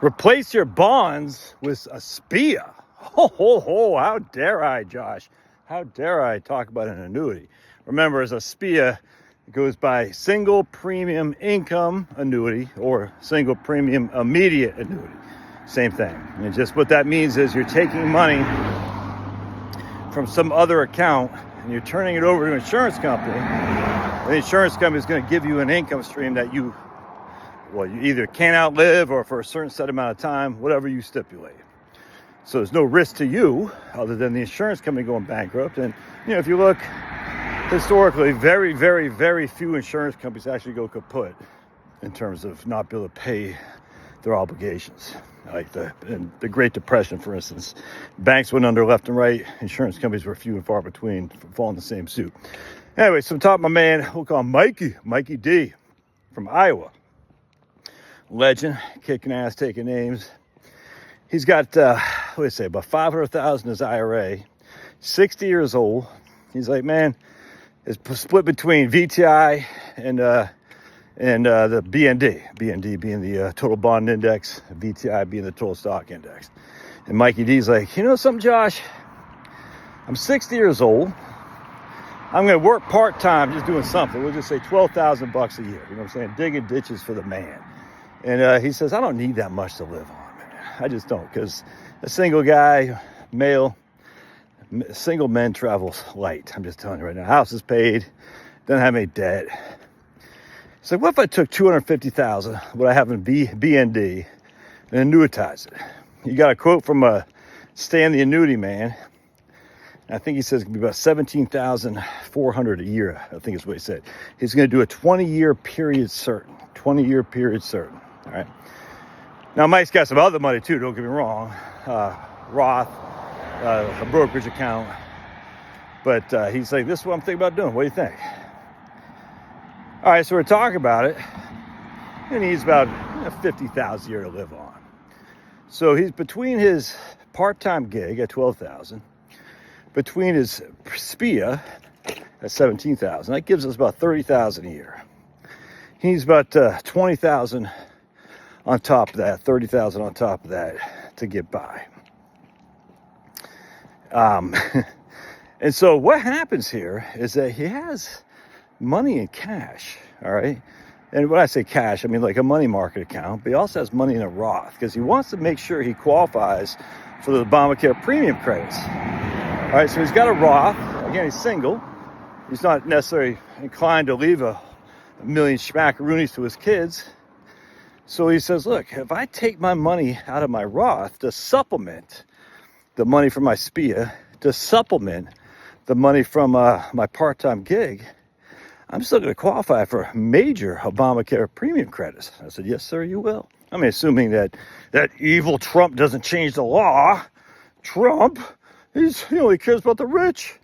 Replace your bonds with a SPIA. How dare I, Josh? How dare I talk about an annuity? Remember, as a SPIA, it goes by single premium income annuity or single premium immediate annuity. Same thing. And just what that means is you're taking money from some other account and you're turning it over to an insurance company. The insurance company is going to give you an income stream that you either can't outlive or for a certain set amount of time, whatever you stipulate. So there's no risk to you other than the insurance company going bankrupt. And, if you look historically, very, very, very few insurance companies actually go kaput in terms of not being able to pay their obligations. Like in the Great Depression, for instance, banks went under left and right. Insurance companies were few and far between following the same suit. Anyway, so I'm talking to my man, we'll call him Mikey D from Iowa. Legend, kicking ass, taking names. He's got, about 500,000 in his IRA, 60 years old. He's like, man, it's split between VTI and the BND. BND being the total bond index, VTI being the total stock index. And Mikey D's like, you know something, Josh? I'm 60 years old. I'm going to work part-time just doing something. We'll just say $12,000 a year. You know what I'm saying? Digging ditches for the man. And he says, I don't need that much to live on, man. I just don't, because a single guy, male, single men travels light. I'm just telling you right now. House is paid, doesn't have any debt. So what if I took $250,000, what I have in BND, and annuitize it? You got a quote from Stan the Annuity Man. I think he says it's going to be about $17,400 a year. I think is what he said. He's going to do a 20-year period certain. 20-year period certain. All right. Now, Mike's got some other money too. Don't get me wrong. Roth, a brokerage account. But he's like, this is what I'm thinking about doing. What do you think? All right, so we're talking about it. And he's about $50,000 a year to live on. So he's between his part-time gig at $12,000, between his SPIA at $17,000. That gives us about $30,000 a year. He's about $20,000 on top of that, $30,000 on top of that to get by. And so what happens here is that he has money in cash, all right? And when I say cash, I mean like a money market account, but he also has money in a Roth because he wants to make sure he qualifies for the Obamacare premium credits. All right, so he's got a Roth. Again, he's single. He's not necessarily inclined to leave a million schmackaroonies to his kids. So he says, look, if I take my money out of my Roth to supplement the money from my SPIA, to supplement the money from my part-time gig, I'm still going to qualify for major Obamacare premium credits. I said, yes, sir, you will. I mean, assuming that evil Trump doesn't change the law. Trump, he only cares about the rich.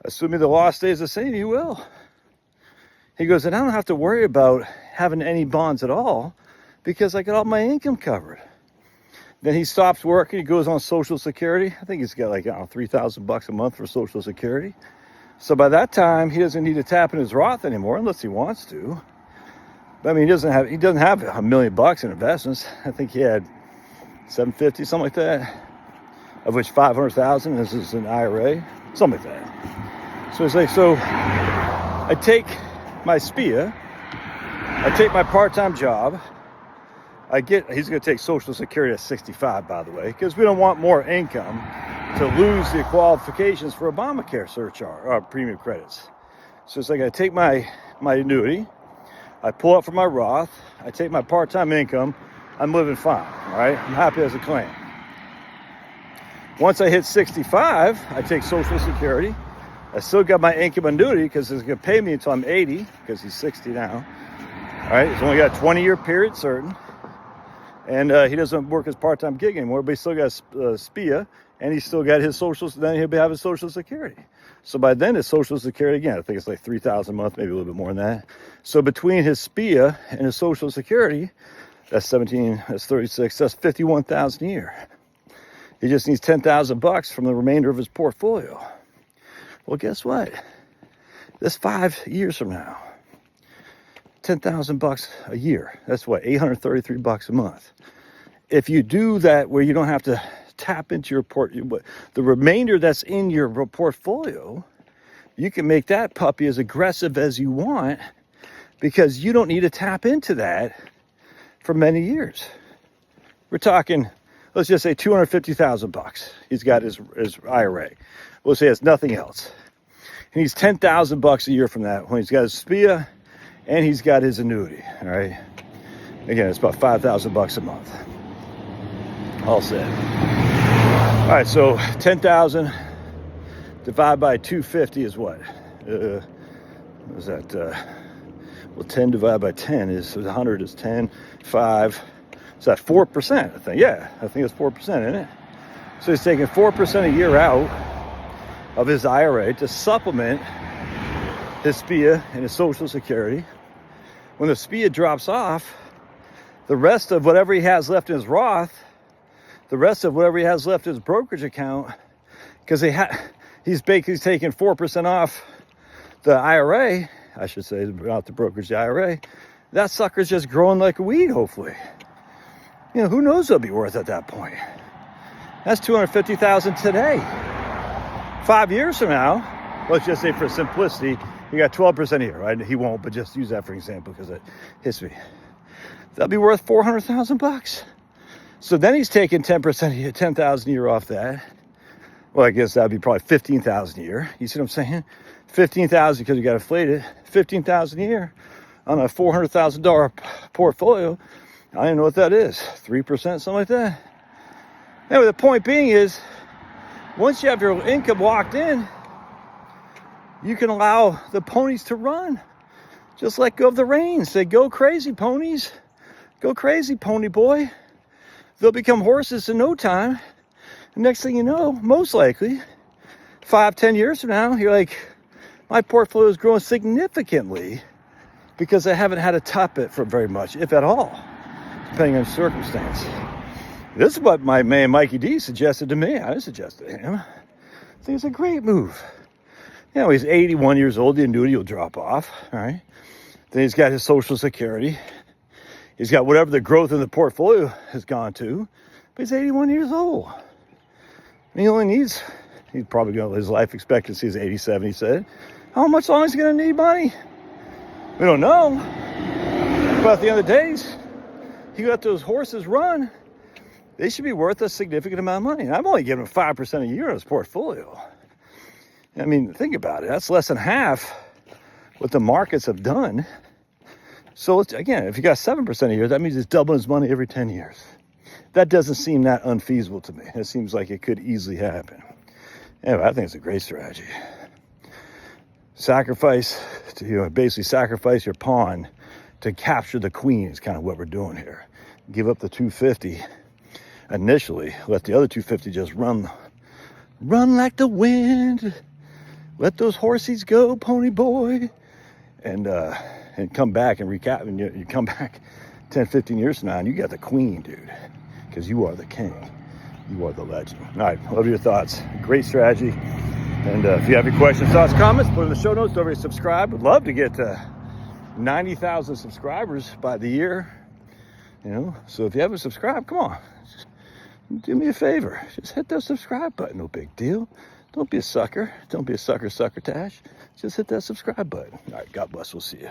Assuming the law stays the same, he will. He goes, and I don't have to worry about having any bonds at all because I got all my income covered. Then he stops working. He goes on Social Security. I think he's got like, $3,000 a month for Social Security. So by that time, he doesn't need to tap in his Roth anymore unless he wants to. But I mean, he doesn't have $1 million in investments. I think he had $750, something like that, of which $500,000 is an IRA, something like that. So it's like, so I take my SPIA, I take my part-time job, he's going to take Social Security at 65, by the way, because we don't want more income to lose the qualifications for Obamacare surcharge or premium credits. So it's like I take my annuity, I pull up from my Roth, I take my part-time income, I'm living fine, all right? I'm happy as a clam. Once I hit 65, I take Social Security. I still got my income annuity because it's going to pay me until I'm 80 because he's 60 now. All right, he's only got a 20-year period certain. And he doesn't work his part-time gig anymore, but he still got SPIA, and he's still got his then he'll be having Social Security. So by then, his Social Security, again, I think it's like $3,000 a month, maybe a little bit more than that. So between his SPIA and his Social Security, that's 17, that's 36, that's $51,000 a year. He just needs $10,000 from the remainder of his portfolio. Well, guess what? That's 5 years from now. $10,000 a year. That's what, $833 a month. if you do that where you don't have to tap into your the remainder that's in your portfolio, you can make that puppy as aggressive as you want because you don't need to tap into that for many years. We're talking, let's just say $250,000. He's got his IRA. We'll say it's nothing else. He needs $10,000 a year from that when he's got his SPIA and he's got his annuity. All right. Again, it's about $5,000 a month. All set. All right, so 10,000 divided by 250 is what? What is that? Well, 10 divided by 10 is 100 is 10, 5. Is that 4%? I think. Yeah, I think it's 4%, isn't it? So he's taking 4% a year out of his IRA to supplement his SPIA and his Social Security. When the SPIA drops off, the rest of whatever he has left in his Roth, the rest of whatever he has left in his brokerage account, because he's basically taking 4% off the IRA, I should say, not the brokerage, the IRA, that sucker's just growing like a weed, hopefully. You know, who knows what it'll be worth at that point? That's $250,000 today. 5 years from now, let's just say for simplicity, you got 12% a year, right? He won't, but just use that for example because it hits me. That'll be worth $400,000. So then he's taking 10% a year, 10,000 a year off that. Well, I guess that'd be probably 15,000 a year. You see what I'm saying? 15,000 because you got inflated. 15,000 a year on a $400,000 portfolio. I don't even know what that is. 3%, something like that. Anyway, the point being is, once you have your income locked in, you can allow the ponies to run. Just let go of the reins. Say, go crazy, ponies. Go crazy, pony boy. They'll become horses in no time. And next thing you know, most likely, 5-10 years from now, you're like, my portfolio is growing significantly because I haven't had to top it for very much, if at all, depending on circumstance. This is what my man Mikey D suggested to me. I didn't suggest it to him. I think it's a great move. You know, he's 81 years old. The annuity will drop off, all right? Then he's got his Social Security. He's got whatever the growth in the portfolio has gone to. But he's 81 years old. And he only needs, he's probably going to, his life expectancy is 87, he said. How much longer is he going to need money? We don't know. But at the end of the days, he let those horses run. They should be worth a significant amount of money. And I'm only giving him 5% a year on his portfolio. I mean, think about it. That's less than half what the markets have done. So again, if you got 7% a year, that means he's doubling his money every 10 years. That doesn't seem that unfeasible to me. It seems like it could easily happen. Anyway, I think it's a great strategy. Basically sacrifice your pawn to capture the queen is kind of what we're doing here. Give up the 250 initially. Let the other 250 just run like the wind. Let those horses go, pony boy. And come back and recap. And you come back 10, 15 years from now, and you got the queen, dude. Because you are the king. You are the legend. All right, love your thoughts. Great strategy. And if you have any questions, thoughts, comments, put in the show notes. Don't forget to subscribe. Would love to get to 90,000 subscribers by the year. You know, so if you haven't subscribed, come on. Just do me a favor. Just hit that subscribe button. No big deal. Don't be a sucker. Don't be a sucker, Tash. Just hit that subscribe button. All right, God bless. We'll see you.